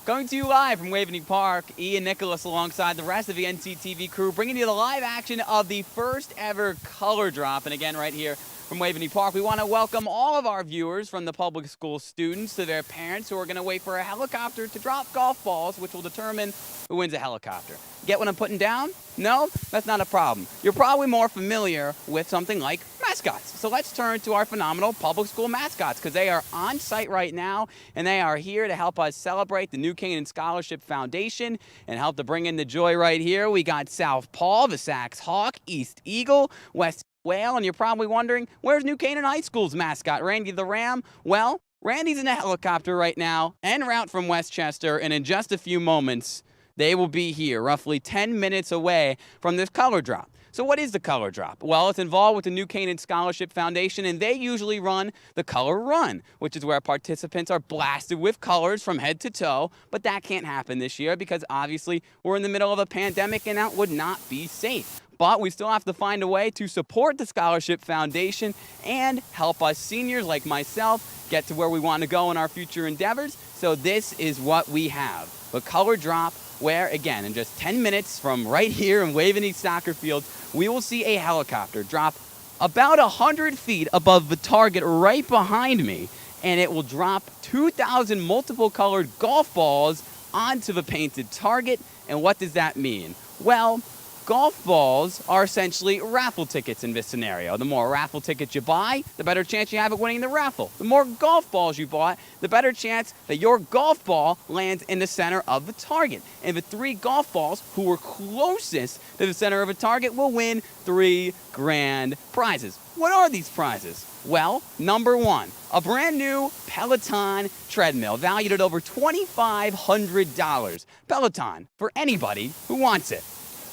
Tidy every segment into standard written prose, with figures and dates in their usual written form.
Coming to you live from Waveney Park, Ian Nicholas alongside the rest of the NCTV crew, bringing you the live action of the first ever color drop. And again, right here from Waveney Park, we want to welcome all of our viewers, from the public school students to their parents, who are going to wait for a helicopter to drop golf balls, which will determine who wins a helicopter. Get what I'm putting down? No? That's not a problem. You're probably more familiar with something like mascots. So let's turn to our phenomenal public school mascots, because they are on site right now, and they are here to help us celebrate the New Canaan Scholarship Foundation and help to bring in the joy right here. We got South Paul, the Sax Hawk, East Eagle, West Whale, and you're probably wondering, where's New Canaan High School's mascot, Randy the Ram? Well, Randy's in a helicopter right now, en route from Westchester, and in just a few moments, they will be here, roughly 10 minutes away from this color drop. So what is the Color Drop? Well, it's involved with the New Canaan Scholarship Foundation, and they usually run the Color Run, which is where participants are blasted with colors from head to toe. But that can't happen this year because obviously we're in the middle of a pandemic and that would not be safe. But we still have to find a way to support the Scholarship Foundation and help us seniors like myself get to where we want to go in our future endeavors. So this is what we have, the Color Drop, where, again, in just 10 minutes from right here in Waveney Soccer Field, we will see a helicopter drop about 100 feet above the target right behind me, and it will drop 2,000 multiple colored golf balls onto the painted target. And what does that mean? Well, golf balls are essentially raffle tickets in this scenario. The more raffle tickets you buy, the better chance you have of winning the raffle. The more golf balls you bought, the better chance that your golf ball lands in the center of the target. And the 3 golf balls who were closest to the center of a target will win 3 grand prizes. What are these prizes? Well, number 1, a brand new Peloton treadmill valued at over $2,500. Peloton, for anybody who wants it.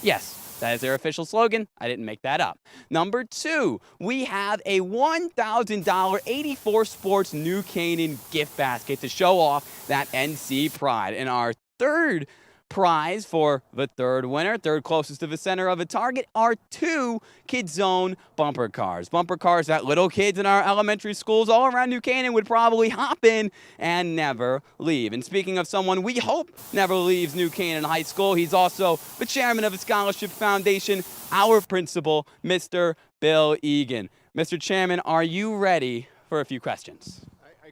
Yes, that is their official slogan. I didn't make that up. Number 2, we have a $1,000 84 Sports New Canaan gift basket to show off that NC pride. And our third prize for the third winner, third closest to the center of a target, are 2 KIDZONE bumper cars. Bumper cars that little kids in our elementary schools all around New Canaan would probably hop in and never leave. And speaking of someone we hope never leaves New Canaan High School, he's also the chairman of the Scholarship Foundation, our principal, Mr. Bill Egan. Mr. Chairman, are you ready for a few questions?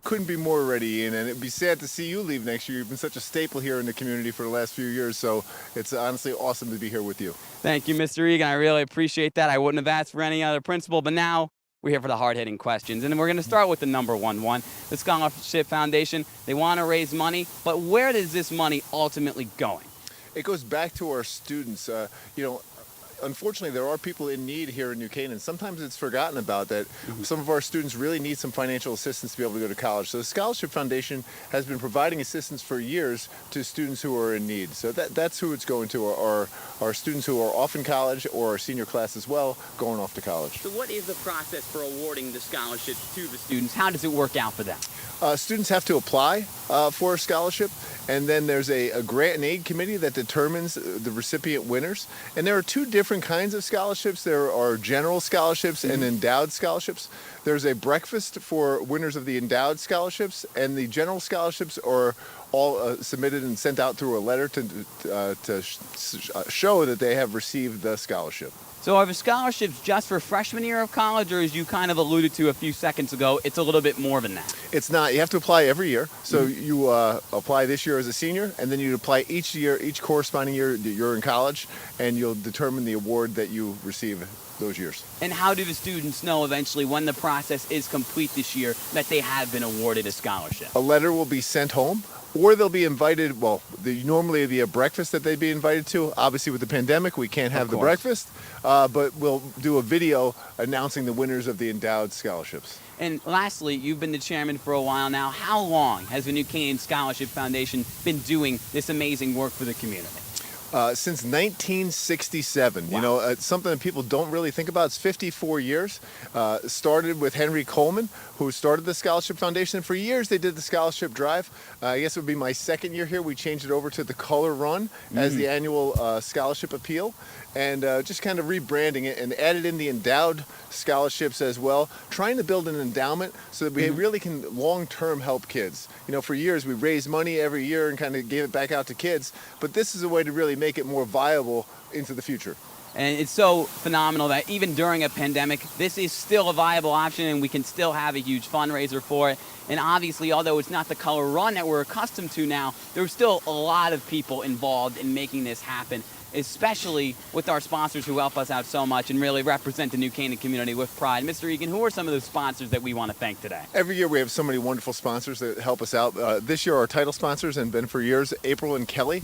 Couldn't be more ready, Ian, and it'd be sad to see you leave next year. You've been such a staple here in the community for the last few years, so it's honestly awesome to be here with you. Thank you, Mr. Egan. I really appreciate that. I wouldn't have asked for any other principal, but now we're here for the hard-hitting questions, and we're going to start with the number one, the Scholarship Foundation. They want to raise money, but where is this money ultimately going? It goes back to our students. Unfortunately, there are people in need here in New Canaan. Sometimes it's forgotten about that some of our students really need some financial assistance to be able to go to college. So the Scholarship Foundation has been providing assistance for years to students who are in need. So that's who it's going to, our students who are off in college or our senior class as well, going off to college. So what is the process for awarding the scholarships to the students? How does it work out for them? Students have to apply for a scholarship, and then there's a grant and aid committee that determines the recipient winners. And there are 2 different kinds of scholarships. There are general scholarships and endowed scholarships. There's a breakfast for winners of the endowed scholarships, and the general scholarships are all submitted and sent out through a letter to show that they have received the scholarship. So are the scholarships just for freshman year of college, or as you kind of alluded to a few seconds ago, it's a little bit more than that? It's not. You have to apply every year. So you apply this year as a senior, and then you apply each year, each corresponding year you're in college, and you'll determine the award that you receive those years. And how do the students know eventually when the process is complete this year that they have been awarded a scholarship? A letter will be sent home, or they'll be invited. Well, normally it'd be a breakfast that they'd be invited to. Obviously, with the pandemic, we can't have the breakfast, but we'll do a video announcing the winners of the endowed scholarships. And lastly, you've been the chairman for a while now. How long has the New Canaan Scholarship Foundation been doing this amazing work for the community? Since 1967. Wow. You know, it's something that people don't really think about. It's 54 years. Started with Henry Coleman, who started the Scholarship Foundation. For years, they did the scholarship drive. I guess it would be my second year here. We changed it over to the Color Run as the annual scholarship appeal, and just kind of rebranding it and added in the endowed scholarships as well, trying to build an endowment so that we really can long-term help kids. You know, for years we raised money every year and kind of gave it back out to kids, but this is a way to really make it more viable into the future. And it's so phenomenal that even during a pandemic, this is still a viable option and we can still have a huge fundraiser for it. And obviously, although it's not the Color Run that we're accustomed to now, there's still a lot of people involved in making this happen, especially with our sponsors who help us out so much and really represent the New Canaan community with pride. Mr. Egan, who are some of those sponsors that we want to thank today? Every year we have so many wonderful sponsors that help us out. This year our title sponsors, and been for years, April and Kelly.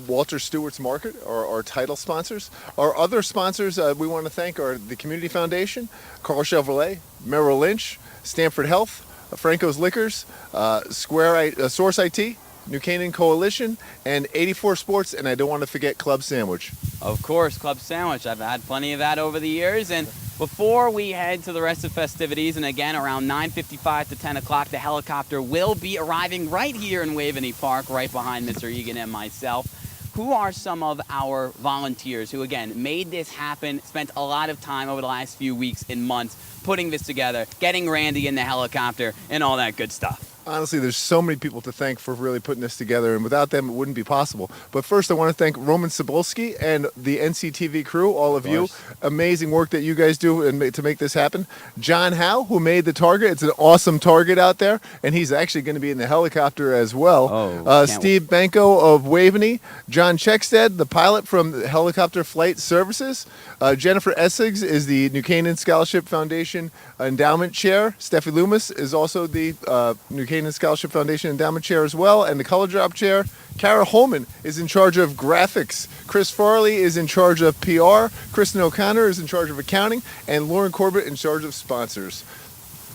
Walter Stewart's Market are our title sponsors. Our other sponsors we want to thank are the Community Foundation, Carl Chevrolet, Merrill Lynch, Stanford Health, Franco's Liquors, Source IT, New Canaan Coalition, and 84 Sports, and I don't want to forget Club Sandwich. Of course, Club Sandwich. I've had plenty of that over the years. And before we head to the rest of festivities, and again around 9:55 to 10 o'clock, the helicopter will be arriving right here in Waveney Park, right behind Mr. Egan and myself. Who are some of our volunteers who, again, made this happen, spent a lot of time over the last few weeks and months putting this together, getting Randy in the helicopter, and all that good stuff? Honestly, there's so many people to thank for really putting this together, and without them, it wouldn't be possible. But first, I want to thank Roman Cebulski and the NCTV crew, all of you. Amazing work that you guys do to make this happen. John Howe, who made the target. It's an awesome target out there, and he's actually going to be in the helicopter as well. Steve Benko of Waveney. John Checkstead, the pilot from the Helicopter Flight Services. Jennifer Essex is the New Canaan Scholarship Foundation Endowment Chair. Steffi Loomis is also the New Canaan Scholarship Foundation Endowment Chair as well, and the Color Drop Chair. Kara Holman is in charge of graphics. Chris Farley is in charge of PR. Kristen O'Connor is in charge of accounting, and Lauren Corbett in charge of sponsors.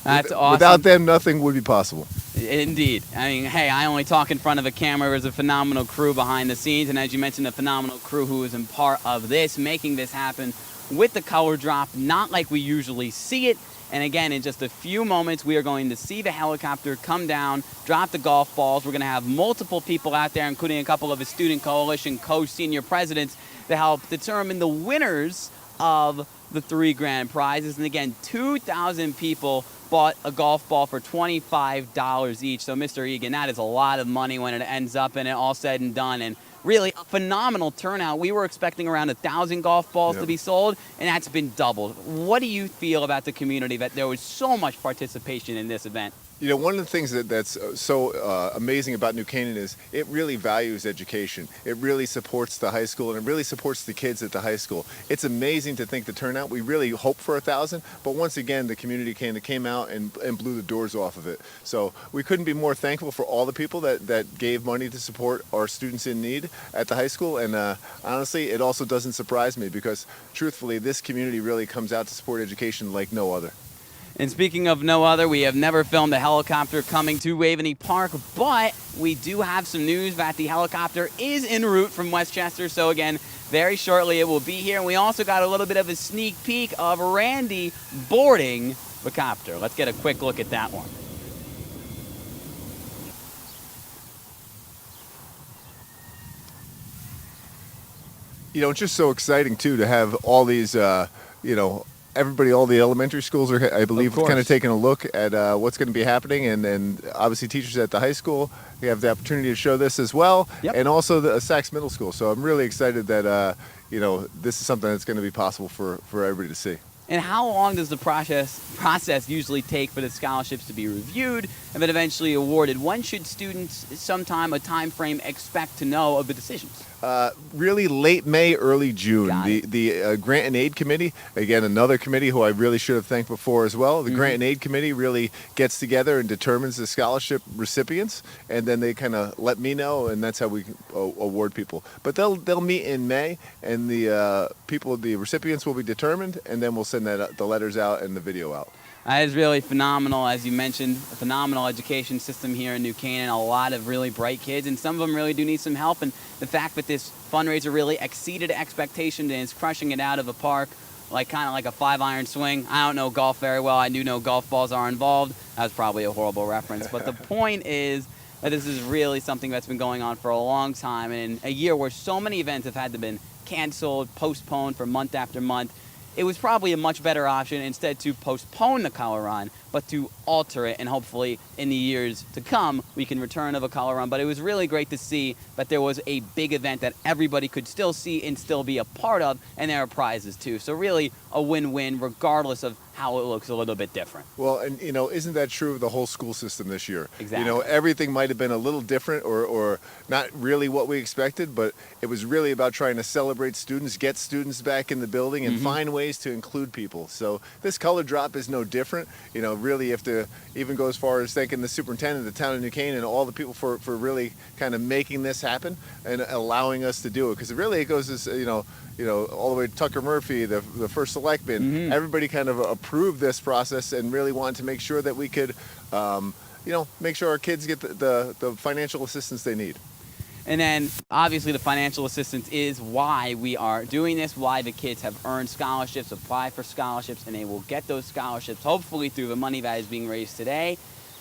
That's awesome. Without them, nothing would be possible. Indeed. I mean, hey, I only talk in front of a camera. There's a phenomenal crew behind the scenes, and as you mentioned, a phenomenal crew who is in part of this, making this happen with the color drop, not like we usually see it. And again, in just a few moments, we are going to see the helicopter come down, drop the golf balls. We're going to have multiple people out there, including a couple of the Student Coalition co-senior presidents, to help determine the winners of the 3 grand prizes. And again, 2,000 people bought a golf ball for $25 each. So, Mr. Egan, that is a lot of money when it ends up in it, all said and done. And really a phenomenal turnout. We were expecting around 1,000 golf balls to be sold, and that's been doubled. What do you feel about the community that there was so much participation in this event? You know, one of the things that's so amazing about New Canaan is it really values education. It really supports the high school, and it really supports the kids at the high school. It's amazing to think the turnout. We really hope for 1,000, but once again, the community came out and blew the doors off of it. So we couldn't be more thankful for all the people that gave money to support our students in need at the high school. And honestly, it also doesn't surprise me because, truthfully, this community really comes out to support education like no other. And speaking of no other, we have never filmed a helicopter coming to Waveney Park, but we do have some news that the helicopter is en route from Westchester. So again, very shortly it will be here. And we also got a little bit of a sneak peek of Randy boarding the copter. Let's get a quick look at that one. You know, it's just so exciting, too, to have all these, everybody, all the elementary schools are, I believe, kind of taking a look at what's going to be happening, and obviously teachers at the high school, we have the opportunity to show this as well, and also the Sachs Middle School. So I'm really excited that, this is something that's going to be possible for everybody to see. And how long does the process usually take for the scholarships to be reviewed and then eventually awarded? When should students sometime, a time frame, expect to know of the decisions? Really late May, early June. The Grant and Aid Committee, again, another committee who I really should have thanked before as well. The Grant and Aid Committee really gets together and determines the scholarship recipients, and then they kind of let me know, and that's how we award people. But they'll meet in May, and the recipients will be determined, and then we'll send the letters out and the video out. That is really phenomenal, as you mentioned, a phenomenal education system here in New Canaan, a lot of really bright kids, and some of them really do need some help. And the fact that this fundraiser really exceeded expectations and is crushing it out of the park, kind of like a 5-iron swing. I don't know golf very well. I do know golf balls are involved. That was probably a horrible reference. But the point is that this is really something that's been going on for a long time. And in a year where so many events have had to been canceled, postponed for month after month, it was probably a much better option instead to postpone the color run, but to alter it, and hopefully in the years to come we can return of a color run. But it was really great to see that there was a big event that everybody could still see and still be a part of, and there are prizes too. So really a win-win regardless of how it looks a little bit different. Well, and isn't that true of the whole school system this year? Exactly. Everything might have been a little different or not really what we expected, but it was really about trying to celebrate students, get students back in the building, and find ways to include people. So this color drop is no different. Really you have to even go as far as thanking the superintendent of the town of New Canaan and all the people for really kind of making this happen and allowing us to do it. Because it goes as, all the way to Tucker Murphy, the first selectman. Everybody kind of approved this process and really wanted to make sure that we could make sure our kids get the financial assistance they need. And then, obviously, the financial assistance is why we are doing this, why the kids have earned scholarships, apply for scholarships, and they will get those scholarships, hopefully, through the money that is being raised today.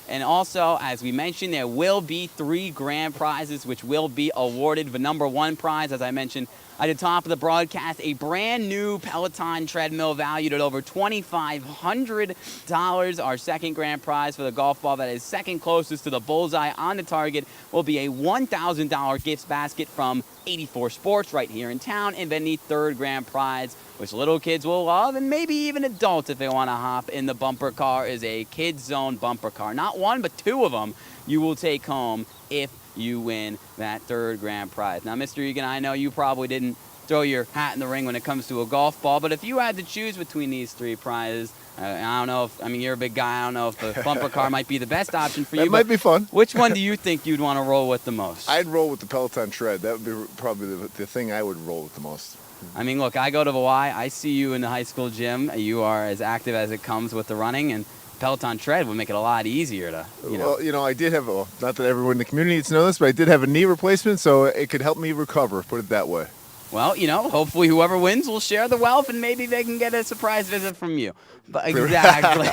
And also, as we mentioned, there will be 3 grand prizes, which will be awarded. The number 1 prize, as I mentioned at the top of the broadcast, a brand new Peloton treadmill valued at over $2,500. Our second grand prize for the golf ball that is second closest to the bullseye on the target will be a $1,000 gift basket from 84 Sports right here in town. And then the third grand prize, which little kids will love, and maybe even adults if they want to hop in the bumper car, is a KIDZONE bumper car. Not 1, but 2 of them you will take home if you win that third grand prize. Now, Mr. Egan, I know you probably didn't throw your hat in the ring when it comes to a golf ball, but if you had to choose between these 3 prizes, I don't know if, you're a big guy, I don't know if the bumper car might be the best option for you. That might be fun. Which one do you think you'd want to roll with the most? I'd roll with the Peloton tread. That would be probably the thing I would roll with the most. Look, I go to the Y. I see you in the high school gym. You are as active as it comes with the running, and Peloton tread would make it a lot easier to, Well, I did have, not that everyone in the community needs to know this, but I did have a knee replacement, so it could help me recover, put it that way. Well, hopefully whoever wins will share the wealth, and maybe they can get a surprise visit from you. But exactly.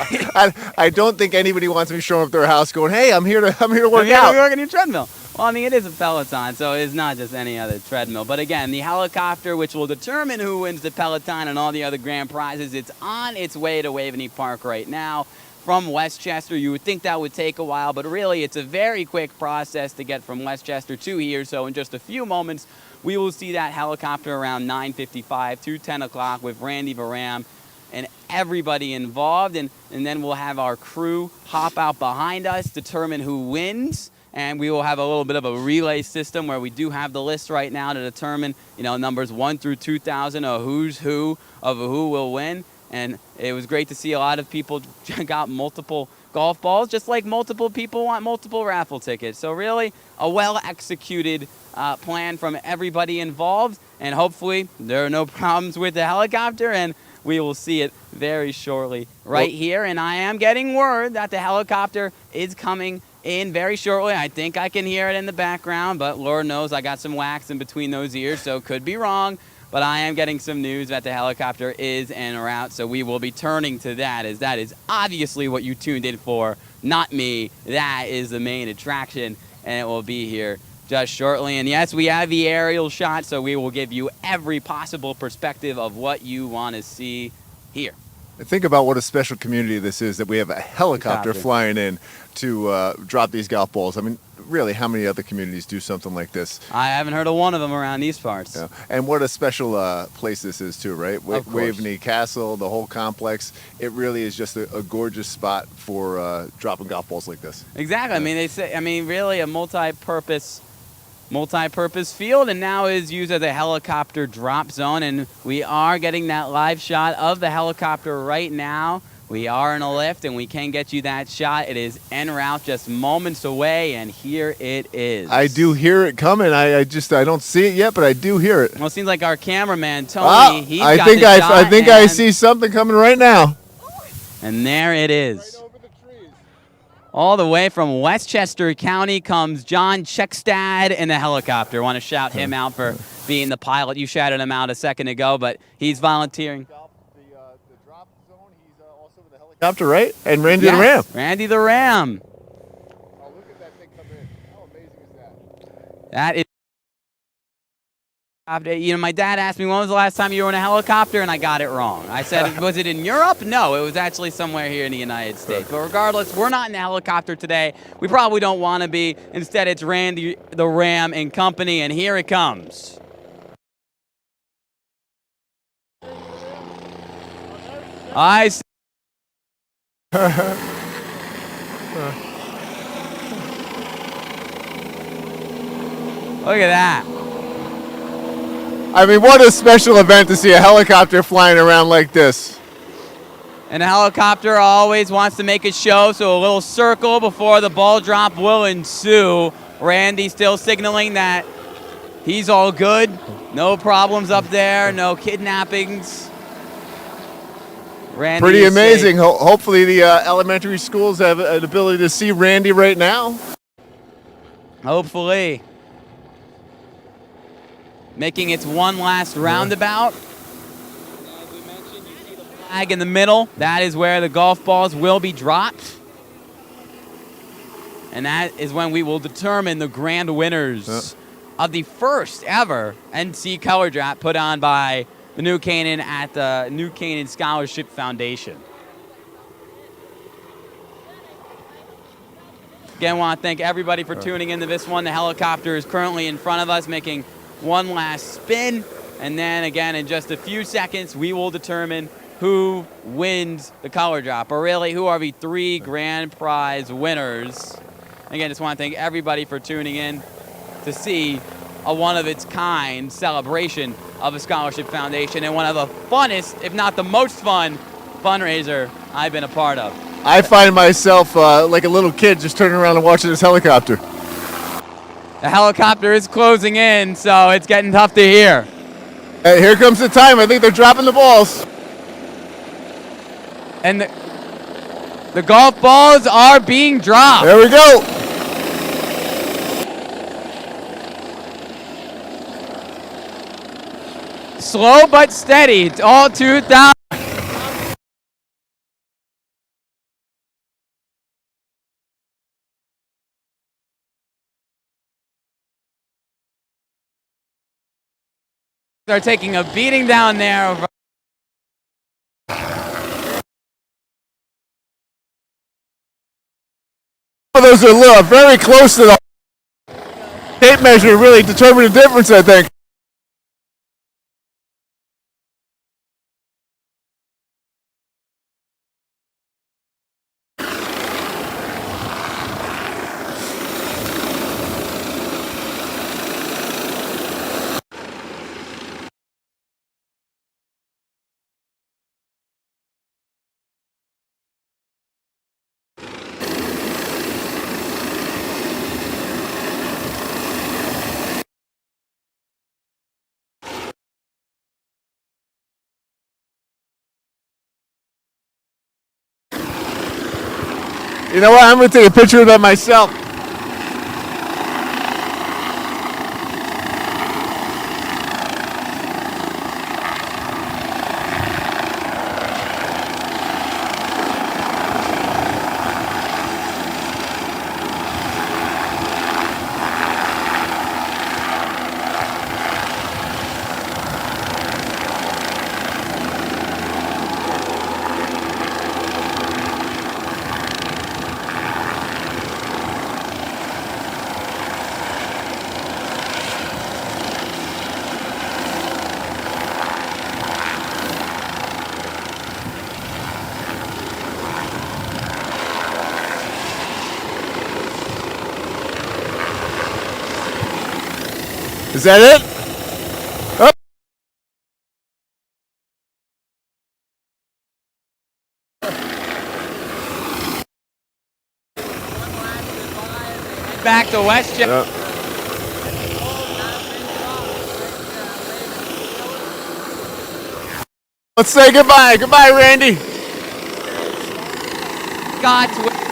I don't think anybody wants me showing up to their house going, "Hey, I'm here to work out." I'm working your treadmill. Well, it is a Peloton, so it's not just any other treadmill. But again, the helicopter, which will determine who wins the Peloton and all the other grand prizes, it's on its way to Waveney Park right now from Westchester. You would think that would take a while, but really it's a very quick process to get from Westchester to here. So in just a few moments, we will see that helicopter around 9:55 to 10 o'clock with Randy Varam and everybody involved. And then we'll have our crew hop out behind us, determine who wins. And we will have a little bit of a relay system where we do have the list right now to determine, numbers 1 through 2,000 of who's who of who will win. And it was great to see a lot of people got multiple golf balls, just like multiple people want multiple raffle tickets. So really a well-executed plan from everybody involved. And hopefully there are no problems with the helicopter, and we will see it very shortly right here. And I am getting word that the helicopter is coming in very shortly. I think I can hear it in the background, but Lord knows I got some wax in between those ears, so could be wrong. But I am getting some news that the helicopter is en route, so we will be turning to that, as that is obviously what you tuned in for, not me. That is the main attraction, and it will be here just shortly. And yes, we have the aerial shot, so we will give you every possible perspective of what you want to see here. Think about what a special community this is, that we have a helicopter flying in to drop these golf balls. Really, how many other communities do something like this? I haven't heard of one of them around these parts. Yeah. And what a special place this is too, right? Waveney Castle, the whole complex. It really is just a gorgeous spot for dropping golf balls like this. Exactly. Yeah. They say, really a multi-purpose field, and now is used as a helicopter drop zone. And we are getting that live shot of the helicopter right now. We are in a lift, and we can get you that shot. It is en route, just moments away, and here it is. I do hear it coming. I don't see it yet, but I do hear it. Well, it seems like our cameraman Tony. I think I see something coming right now. And there it is. Right over the trees. All the way from Westchester County comes John Checkstad in the helicopter. Want to shout him out for being the pilot. You shouted him out a second ago, but he's volunteering. Helicopter, right? And Randy the Ram. Randy the Ram. Oh, look at that thing come in. How amazing is that? That is. My dad asked me, when was the last time you were in a helicopter? And I got it wrong. I said, was it in Europe? No, it was actually somewhere here in the United States. But regardless, we're not in a helicopter today. We probably don't want to be. Instead, it's Randy the Ram and company, and here it comes. I see. Look at that. What a special event to see a helicopter flying around like this. And a helicopter always wants to make a show, so a little circle before the ball drop will ensue. Randy still signaling that he's all good. No problems up there, no kidnappings. Randy Pretty is amazing. safe. Hopefully the elementary schools have an ability to see Randy right now. Hopefully. Making its one last roundabout. As we mentioned, you see the flag in the middle. That is where the golf balls will be dropped. And that is when we will determine the grand winners of the first ever NC Color Drop put on by the New Canaan at the New Canaan Scholarship Foundation. Again, I want to thank everybody for tuning into this one. The helicopter is currently in front of us making one last spin. And then again, in just a few seconds, we will determine who wins the color drop, or really who are the three grand prize winners. Again, just want to thank everybody for tuning in to see a one-of-its-kind celebration of a scholarship foundation and one of the funnest, if not the most fun, fundraiser I've been a part of. I find myself like a little kid just turning around and watching this helicopter. The helicopter is closing in, so it's getting tough to hear. Hey, here comes the time. I think they're dropping the balls. And the golf balls are being dropped. There we go. Slow but steady. It's all 2,000. They're taking a beating down there. Those are very close to the tape measure. Really determined the difference, I think. You know what? I'm going to take a picture of that myself. Is that it? Oh. Back to Westchester. Let's say goodbye. Goodbye, Randy. Got to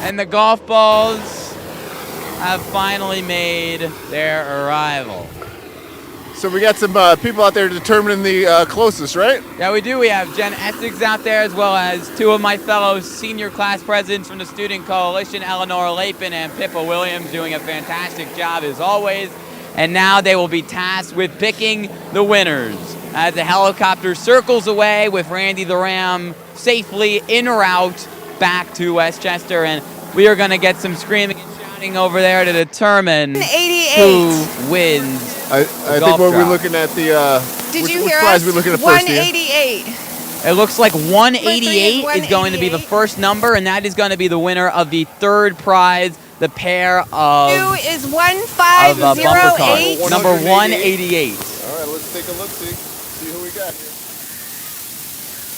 and the golf balls have finally made their arrival. So we got some people out there determining the closest, right? Yeah, we do. We have Jen Essex out there, as well as two of my fellow senior class presidents from the Student Coalition, Eleanor Lapin and Pippa Williams, doing a fantastic job as always. And now they will be tasked with picking the winners as the helicopter circles away with Randy the Ram safely en route back to Westchester. And we are going to get some screaming and shouting over there to determine who wins. I think when we're looking at the which prize we're looking at first, 188. It looks like 188 is going to be the first number, and that is going to be the winner of the third prize, the pair of Who is 1508? number 188. All right, let's take a look. See who we got here.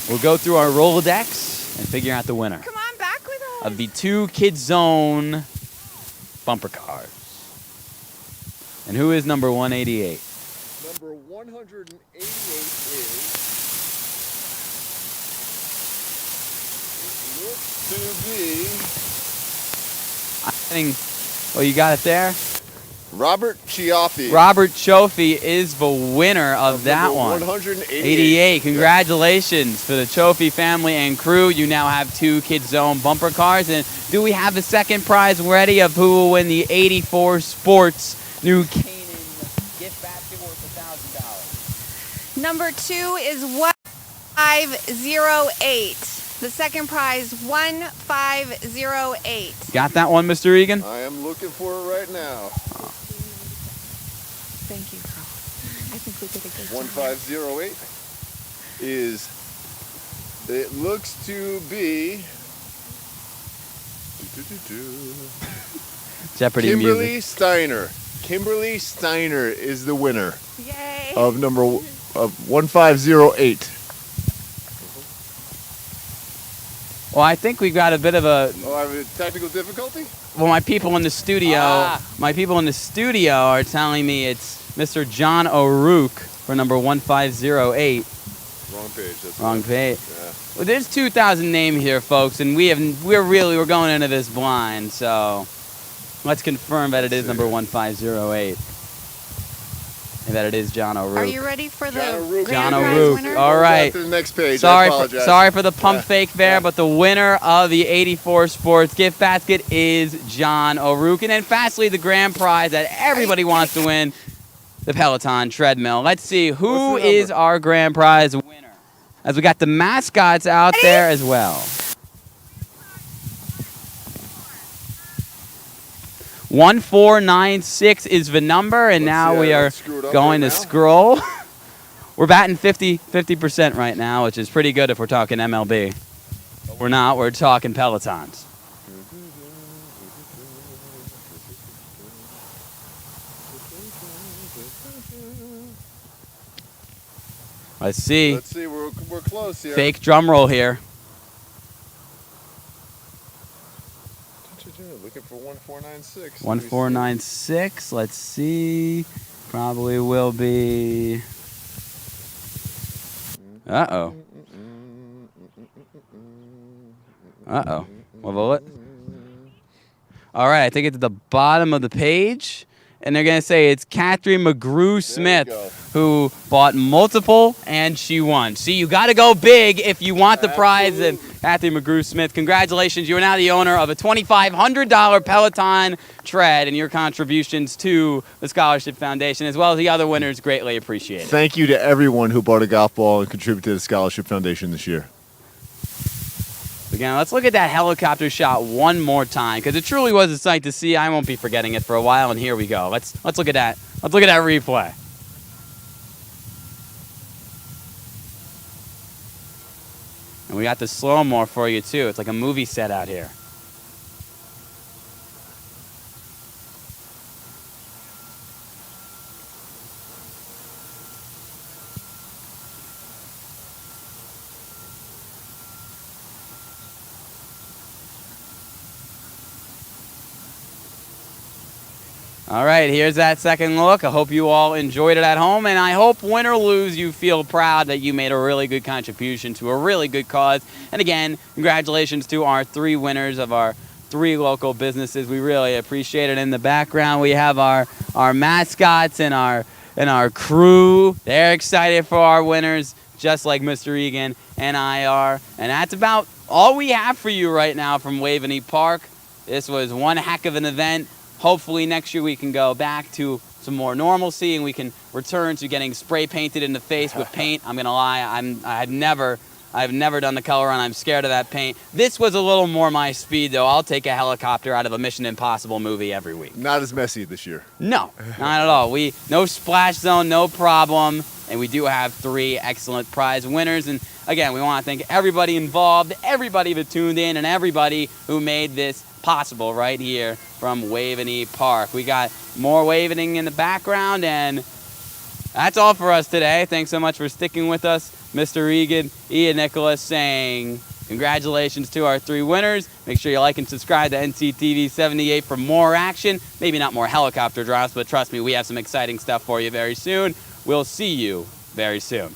we'll go through our Rolodex and figure out the winner Come on back with us. of the 2 KIDZONE bumper cars. And who is number 188? Number 188 is. It looks to be I think, well, you got it there? Robert Chiaffi. Robert Chofie is the winner of that number one. 188. 88. Congratulations to the Chofie family and crew. You now have 2 KIDZONE bumper cars. And do we have the second prize ready of who will win the 84 Sports new Canaan gift basket worth $1,000? Number 2 is 1508. The second prize, 1508. Got that one, Mr. Egan? I am looking for it right now. Thank you, Carl. I think we did a good job. 1508 is. It looks to be. Jeopardy Kimberly music. Steiner. Kimberly Steiner is the winner Yay. of 1508. Well, I think we've got a bit of a. Oh, I have a technical difficulty? Well, my people in the studio, Ah. are telling me it's Mr. John O'Rourke for number 1508. Wrong page. That's Wrong page. Yeah. Well, there's 2,000 name here, folks, and we're going into this blind, so let's confirm that it is number 1508. And that it is John O'Rourke. Are you ready for the John O'Rourke. grand John prize O'Rourke. winner? All right. To the next page. I Sorry apologize. for the pump fake there, but the winner of the 84 Sports gift basket is John O'Rourke. And then fastly, the grand prize that everybody wants to win, the Peloton treadmill. Let's see, who What's the is number? our grand prize winner? As we got the mascots out there as well. 1496 is the number, and Let's now see, we are screw it up going right to now. scroll. We're batting 50% right now, which is pretty good if we're talking MLB. But we're not. We're talking Pelotons. Let's see. Let's see. We're close here. Fake drum roll here. Looking for 1496. 1496. Let's see. Probably will be. Uh-oh. Uh-oh. What bullet? All right, I think it's at the bottom of the page. And they're going to say it's Catherine McGrew Smith, go. who bought multiple, and she won. See, you got to go big if you want the prize. And Catherine McGrew Smith, congratulations. You are now the owner of a $2,500 Peloton tread, and your contributions to the Scholarship Foundation, as well as the other winners, greatly appreciated. Thank you to everyone who bought a golf ball and contributed to the Scholarship Foundation this year. Again, let's look at that helicopter shot one more time, because it truly was a sight to see. I won't be forgetting it for a while, and here we go. Let's look at that. Let's look at that replay. And we got the slow-mo for you, too. It's like a movie set out here. All right, here's that second look. I hope you all enjoyed it at home, and I hope, win or lose, you feel proud that you made a really good contribution to a really good cause. And again, congratulations to our 3 winners of our 3 local businesses. We really appreciate it. In the background, we have our mascots and our crew. They're excited for our winners, just like Mr. Egan and I are. And that's about all we have for you right now from Waveney Park. This was one heck of an event. Hopefully next year we can go back to some more normalcy and we can return to getting spray painted in the face with paint. I'm gonna lie, I've never done the color run. I'm scared of that paint. This was a little more my speed though. I'll take a helicopter out of a Mission Impossible movie every week. Not as messy this year. No, not at all. No splash zone, no problem. And we do have 3 excellent prize winners. And again, we want to thank everybody involved, everybody that tuned in, and everybody who made this possible right here from Waveney Park. We got more wavening in the background, and that's all for us today. Thanks so much for sticking with us Mr. Regan, Ian Nicholas saying congratulations to our 3 winners. Make sure you like and subscribe to NCTV 78 for more action. Maybe not more helicopter drops, but trust me, we have some exciting stuff for you very soon. We'll see you very soon.